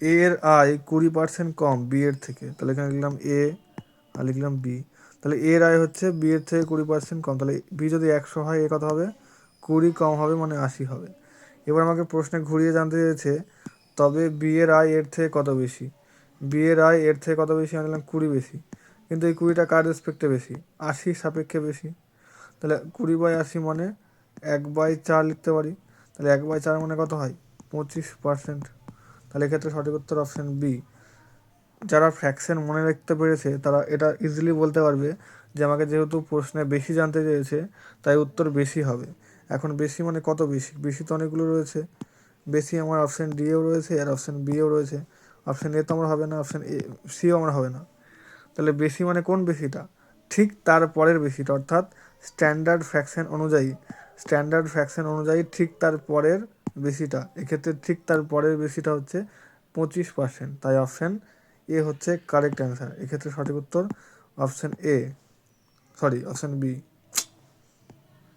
এ এর আয় 20% কম বি এর থেকে, তাহলে এখানে লিখলাম এ আর লিখলাম বি। তাহলে এর আয় হচ্ছে বি এর থেকে 20% কম, তাহলে বি যদি 100 হয় এ কত হবে, 20 কম হবে মানে 80 হবে। এবার আমাকে প্রশ্নে ঘুরিয়ে জানতে চেয়েছে তবে বি এর আয় এর থেকে কত বেশি। বি এর আয় এর থেকে কত বেশি, আমি লিখলাম 20 বেশি, কিন্তু এই 20টা কার রেসপেক্টে বেশি, 80 সাপেক্ষে বেশি। তাহলে 20/80 মানে 1/4 লিখতে পারি। তাহলে 1/4 মানে কত হয়, 25%। তাহলে এক্ষেত্রে সঠিক উত্তর অপশান বি। যারা ফ্র্যাকশন মনে রাখতে পেরেছে তারা এটা ইজিলি বলতে পারবে যে আমাকে যেহেতু প্রশ্নে বেশি জানতে চেয়েছে তাই উত্তর বেশি হবে। এখন বেশি মানে কত বেশি, বেশি তো অনেকগুলো রয়েছে। বেশি আমার অপশান ডিও রয়েছে আর অপশান বিও রয়েছে। অপশান এ তো আমার হবে না, অপশান এ সিও আমার হবে না। তাহলে বেশি মানে কোন বেশিটা, ঠিক তার পরের বেশিটা, অর্থাৎ স্ট্যান্ডার্ড ফ্র্যাকশন অনুযায়ী, স্ট্যান্ডার্ড ফ্র্যাকশন অনুযায়ী ঠিক তার পরের বেশিটা। এক্ষেত্রে ঠিক তার পরের বেশিটা হচ্ছে 25%। তাই অপশান এ হচ্ছে কারেক্ট অ্যান্সার। এক্ষেত্রে সঠিক উত্তর option A, sorry option B.